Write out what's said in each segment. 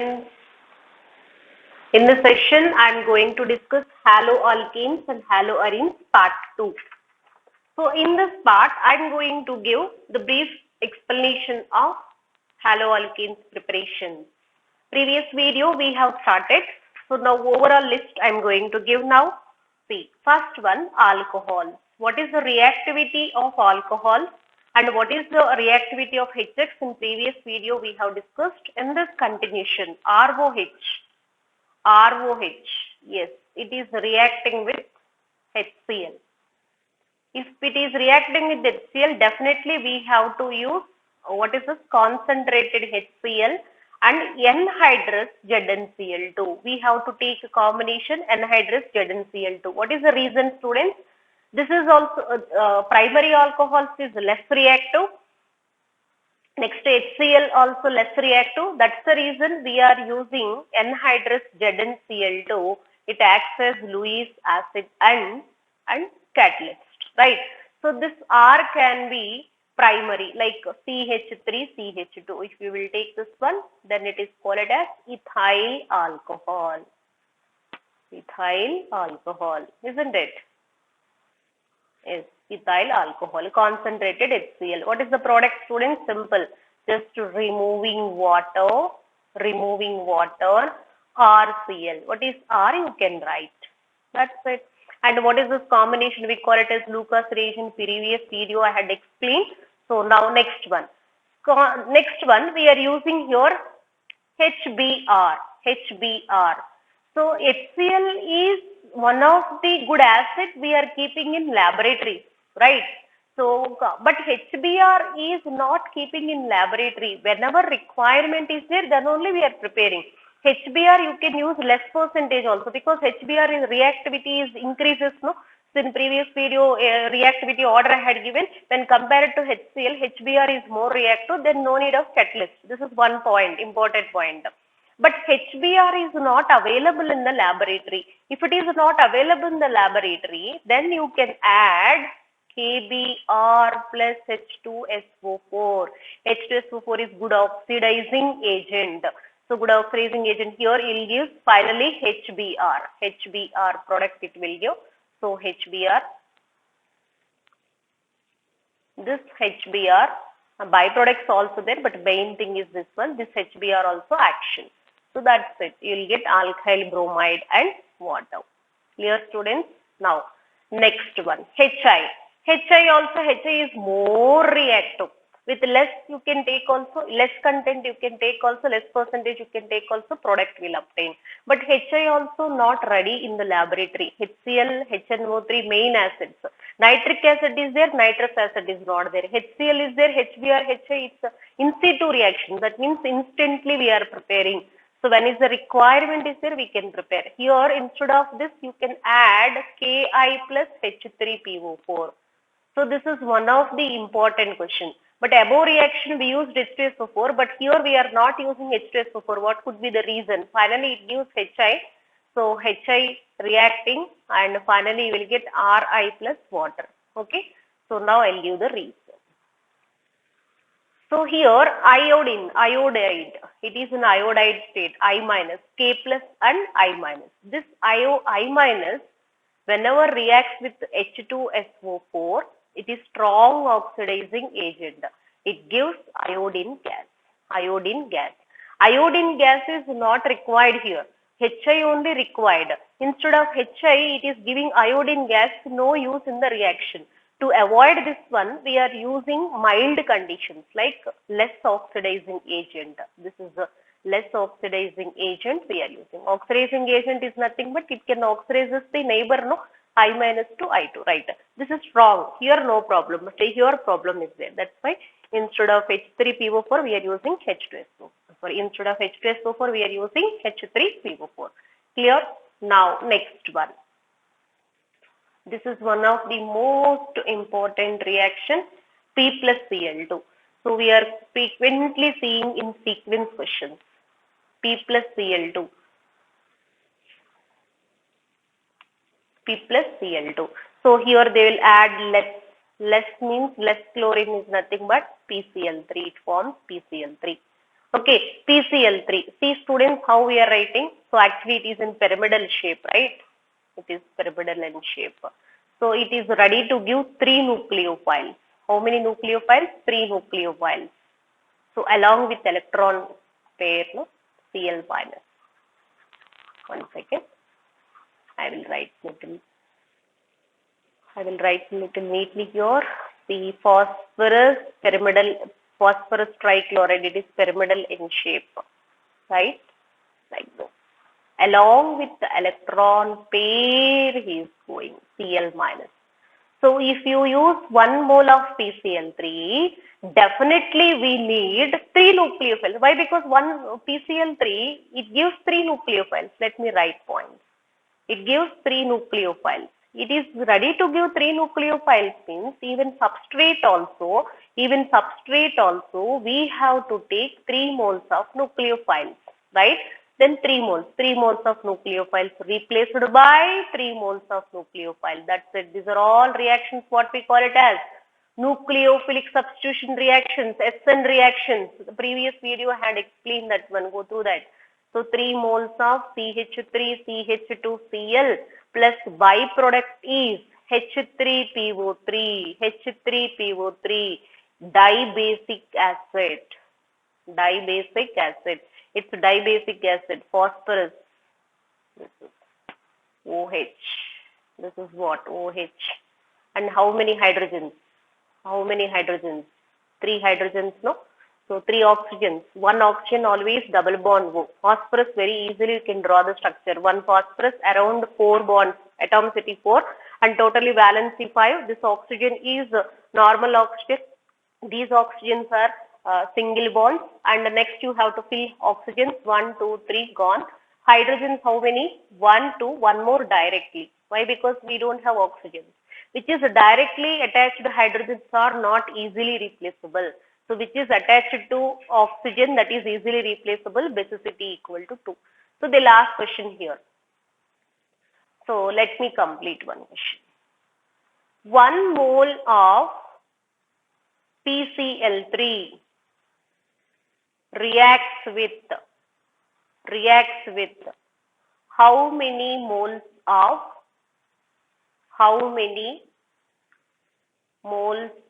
In this session, I am going to discuss haloalkanes and haloarenes part 2. So in this part, I am going to give the brief explanation of haloalkanes preparation. Previous video we have started. So now overall list I am going to give now. See, first one, alcohol. What is the reactivity of alcohol and what is the reactivity of HX? In previous video we have discussed. In this continuation, ROH. ROH, yes, it is reacting with HCl. If it is reacting with HCl, definitely we have to use what is this concentrated HCl and anhydrous ZnCl2. We have to take a combination anhydrous ZnCl2. What is the reason, students? This is also primary alcohols is less reactive. Next, HCl also less reactive. That's the reason we are using anhydrous ZnCl2. It acts as Lewis acid and catalyst, right? So this R can be primary like CH3, CH2. If you will take this one, then it is called as ethyl alcohol. Ethyl alcohol, isn't it? Yes, ethyl alcohol, concentrated HCl. What is the product, students? Simple. Just removing water, RCl. What is R? You can write. That's it. And what is this combination? We call it as Lucas reagent. Previous video I had explained. So now next one. Next one we are using here HBr. HBr. So HCl is one of the good acids we are keeping in laboratory, right? So, but HBr is not keeping in laboratory. Whenever requirement is there, then only we are preparing. HBr you can use less percentage also because HBr is reactivity is increases, no? So in previous video, reactivity order I had given, when compared to HCl, HBr is more reactive, then no need of catalyst. This is one point, important point. But HBr is not available in the laboratory. If it is not available in the laboratory, then you can add KBr plus H2SO4. H2SO4 is good oxidizing agent. So good oxidizing agent here it will give finally HBr. HBr product it will give. So HBr. This HBr byproducts also there, but main thing is this one. This HBr also action. So that's it. You will get alkyl bromide and water. Clear, students? Now, next one, HI. HI is more reactive. With less you can take also, less content you can take also, less percentage you can take also, product will obtain. But HI also not ready in the laboratory. HCl, HNO3 main acids. Nitric acid is there, nitrous acid is not there. HCl is there, HBr, HI, it's in situ reaction. That means instantly we are preparing. So when is the requirement is there, we can prepare. Here instead of this, you can add Ki plus H3PO4. So this is one of the important question. But above reaction we used H2SO4, but here we are not using H2SO4. What could be the reason? Finally it gives HI. So HI reacting and finally you will get Ri plus water. Okay. So now I'll give the reason. So here iodide, it is in iodide state, I minus, K plus and I minus. This I minus, whenever reacts with H2SO4, it is strong oxidizing agent. It gives iodine gas. Iodine gas. Iodine gas is not required here. HI only required. Instead of HI, it is giving iodine gas, no use in the reaction. To avoid this one, we are using mild conditions like less oxidizing agent. This is a less oxidizing agent we are using. Oxidizing agent is nothing but it can oxidize the neighbor, no, I minus to I2, right? This is strong. Here no problem. But here problem is there. That's why instead of H3PO4 we are using H2SO4. Sorry, instead of H2SO4 we are using H3PO4. Clear? Now next one. This is one of the most important reaction, P plus Cl2. So we are frequently seeing in sequence questions, P plus Cl2. P plus Cl2. So here they will add less. Less means less chlorine is nothing but PCl3. It forms PCl3. Okay, PCl3. See students how we are writing. So actually it is in pyramidal shape, right? It is pyramidal in shape. So it is ready to give 3 nucleophiles. How many nucleophiles? 3 nucleophiles. So along with electron pair, no, Cl minus. 1 second. I will write little neatly here. The phosphorus pyramidal, phosphorus trichloride. It is pyramidal in shape, right? Like this. Along with the electron pair, he is going Cl minus. So if you use 1 mole of PCl3, definitely we need 3 nucleophiles. Why? Because one PCl3, it gives 3 nucleophiles. Let me write points. It gives 3 nucleophiles. It is ready to give 3 nucleophiles means even substrate also, we have to take 3 moles of nucleophiles, right? Then 3 moles of nucleophiles replaced by 3 moles of nucleophile. That's it. These are all reactions, what we call it as nucleophilic substitution reactions, SN reactions. The previous video had explained that one, go through that. So 3 moles of CH3, CH2Cl plus byproduct is H3PO3, H3PO3, dibasic acid, dibasic acid. It's dibasic acid, phosphorus. This is OH. This is what? OH. And how many hydrogens? How many hydrogens? 3 hydrogens, no? So 3 oxygens. 1 oxygen always double bond. Phosphorus very easily you can draw the structure. 1 phosphorus around 4 bonds, atomicity 4 and totally valency 5. This oxygen is normal oxygen. These oxygens are single bonds and next you have to fill oxygens 1, 2, 3 gone. Hydrogens how many? 1, 2, 1 more directly. Why? Because we don't have oxygen. Which is directly attached hydrogens are not easily replaceable. So which is attached to oxygen that is easily replaceable, basicity equal to 2. So the last question here. So let me complete one question. 1 mole of PCl3 reacts with how many moles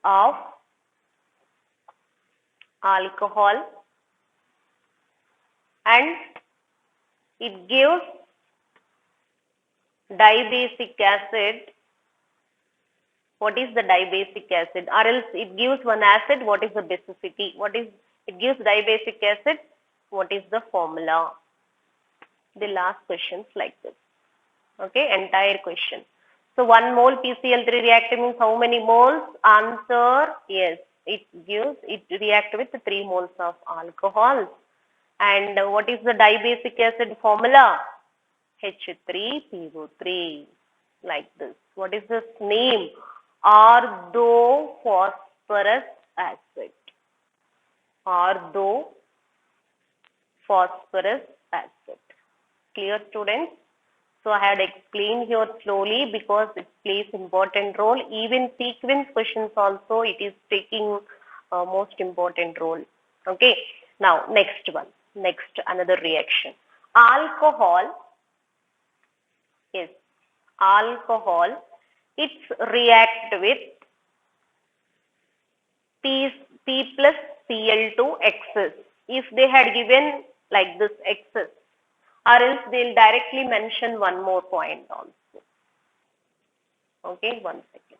of alcohol, and it gives dibasic acid. What is the dibasic acid? Or else it gives one acid, what is the basicity? It gives dibasic acid, what is the formula? The last questions like this. Okay, entire question. So 1 mole PCl3 reactant means how many moles? Answer, yes, it reacts with 3 moles of alcohol. And what is the dibasic acid formula? H3PO3, like this. What is this name? Orthophosphorus acid. Orthophosphorus acid. Clear, students? So I had explained here slowly because it plays important role. Even sequence questions also it is taking most important role. Okay. Now next one. Next another reaction. Alcohol. Yes. Alcohol. It's react with P plus Cl2 excess. If they had given like this excess, or else they'll directly mention one more point also. Okay, 1 second.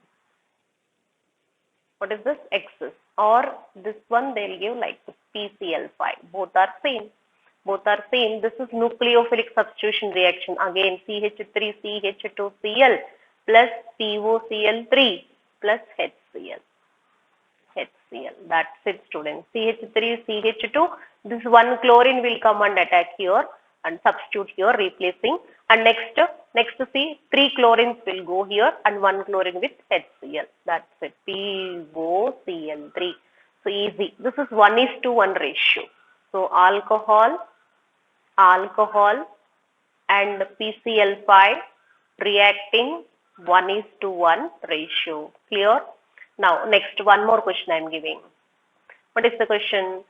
What is this? Excess. Or this one they'll give like this, PCl5. Both are same. This is nucleophilic substitution reaction. Again, CH3CH2Cl plus POCl3 plus HCl. That's it, students. CH3CH2. This one chlorine will come and attack here and substitute here, replacing. And next see 3 chlorines will go here and 1 chlorine with HCl. That's it. POCl3. So easy. This is 1:1 ratio. So alcohol and PCl5 reacting 1:1 ratio. Clear? Now next one more question I am giving. What is the question?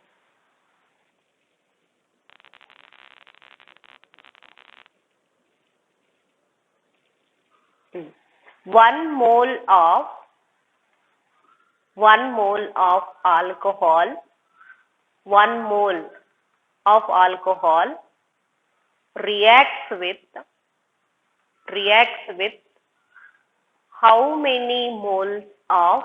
1 mole of 1 mole of alcohol, 1 mole of alcohol reacts with how many moles of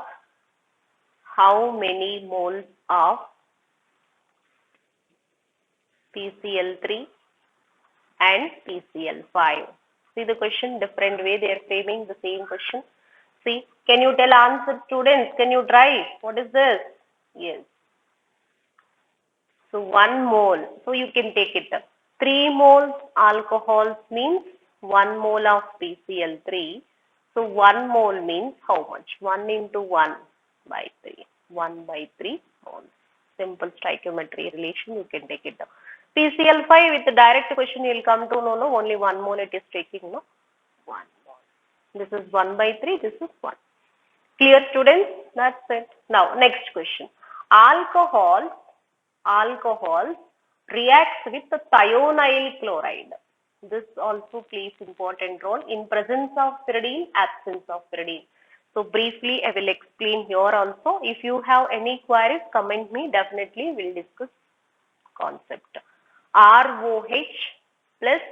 PCl3 and PCl5. See the question, different way they are framing the same question. See, can you tell answer, students? Can you try? What is this? Yes. So 1 mole. So you can take it up. 3 moles alcohol means 1 mole of PCl3. So 1 mole means how much? 1 into 1 by 3. 1 by 3 moles. Simple stoichiometry relation, you can take it up. PCl5 with the direct question you will come to know, no, only 1 mole it is taking, no? 1 mole. This is 1 by 3, this is 1. Clear, students? That's it. Now, next question. Alcohol reacts with the thionyl chloride. This also plays important role in presence of pyridine, absence of pyridine. So briefly, I will explain here also. If you have any queries, comment me. Definitely, we'll discuss concept. ROH plus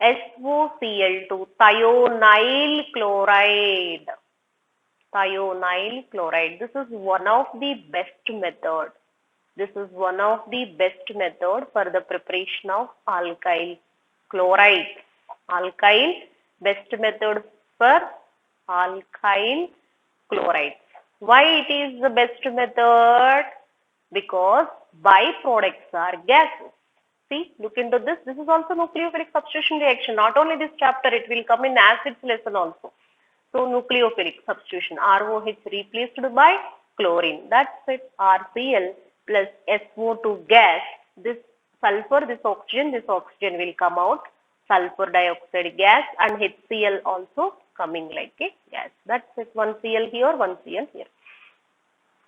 SOCl2, thionyl chloride. Thionyl chloride. This is one of the best method. This is one of the best method for the preparation of alkyl chloride. Alkyl, best method for alkyl chloride. Why it is the best method? Because byproducts are gases. See, look into this. This is also nucleophilic substitution reaction. Not only this chapter, it will come in acids lesson also. So, nucleophilic substitution. ROH replaced by chlorine. That's it. RCl plus SO2 gas. This sulfur, this oxygen will come out. Sulfur dioxide gas and HCl also coming like a gas. That's it. 1 Cl here, 1 Cl here.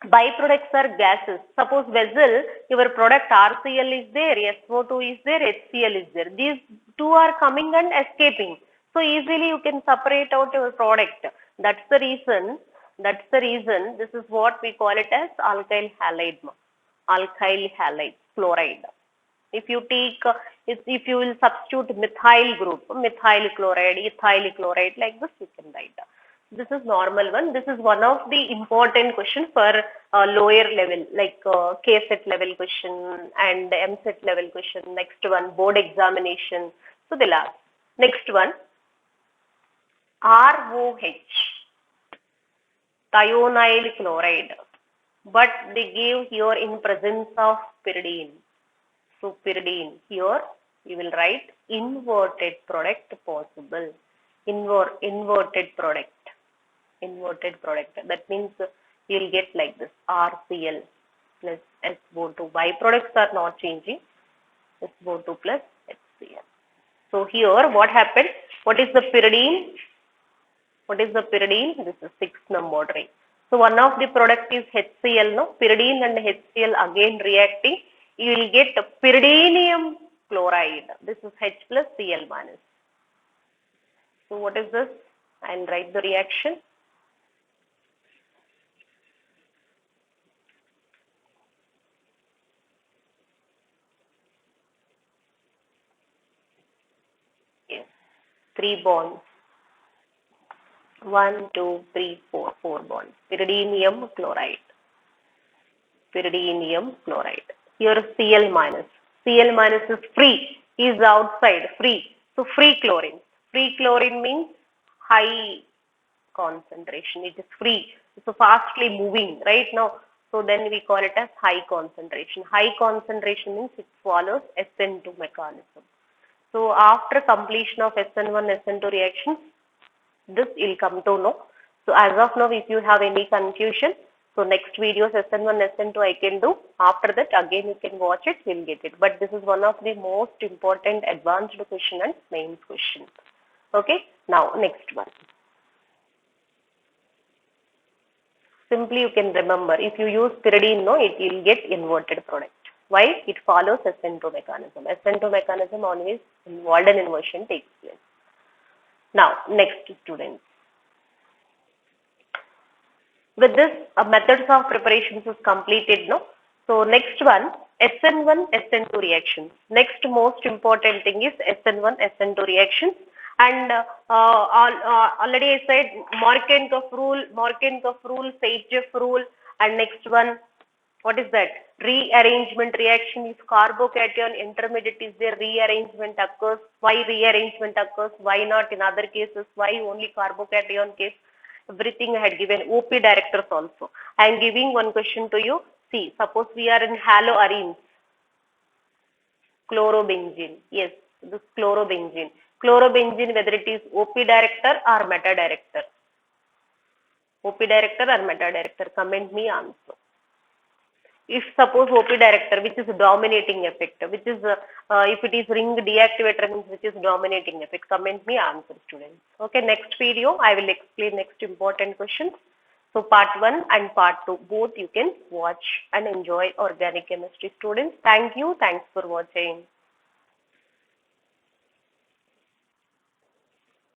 Byproducts are gases. Suppose vessel, your product RCl is there, SO2 is there, HCl is there. These two are coming and escaping. So easily you can separate out your product. That's the reason. This is what we call it as alkyl halide. Alkyl halide chloride. If you take, if you will substitute methyl group, methyl chloride, ethyl chloride, like this you can write. This is normal one. This is one of the important question for lower level, like KSET level question and MSET level question. Next one, board examination. So the last. Next one, ROH, thionyl chloride. But they give here in presence of pyridine. So pyridine, here you will write inverted product possible. Inverted product. That means you will get like this, RCl plus SO2. Byproducts are not changing. SO2 plus HCl. So here what happened? What is the pyridine? This is 6 number ring. So one of the product is HCl, no? Pyridine and HCl again reacting. You will get pyridinium chloride. This is H plus Cl minus. So what is this? I will write the reaction. Yes. 3 bonds. 1, 2, 3, 4. 4 bonds. Pyridinium chloride. Here Cl minus. Cl minus is free. Is outside. Free. So free chlorine. Free chlorine means high concentration. It is free. So fastly moving right now. So then we call it as high concentration. High concentration means it follows SN2 mechanism. So after completion of SN1, SN2 reactions, this will come to know. So as of now, if you have any confusion, so next videos SN1, SN2 I can do. After that, again you can watch it, you'll get it. But this is one of the most important advanced question and mains question. Okay. Now next one. Simply you can remember, if you use pyridine, no, it will get inverted product. Why? It follows SN2 mechanism. SN2 mechanism always Walden inversion takes place. Now, next students. With this, methods of preparations is completed now. So next one, SN1, SN2 reactions. Next most important thing is SN1, SN2 reactions. And already I said Markovnikov rule, Saitjev rule, and next one, what is that? Rearrangement reaction. If carbocation intermediate is there, rearrangement occurs. Why rearrangement occurs? Why not in other cases? Why only carbocation case? Everything I had given. OP directors also. I am giving one question to you. See, suppose we are in haloarenes, chlorobenzene. Yes, this chlorobenzene. Chlorobenzene, whether it is OP director or meta director. OP director or meta director. Comment me answer. If suppose OP director, which is dominating effect, which is if it is ring deactivator means which is dominating effect, comment me answer, students. Okay, next video I will explain next important questions. So part 1 and part 2 both you can watch and enjoy organic chemistry, students. Thank you. Thanks for watching.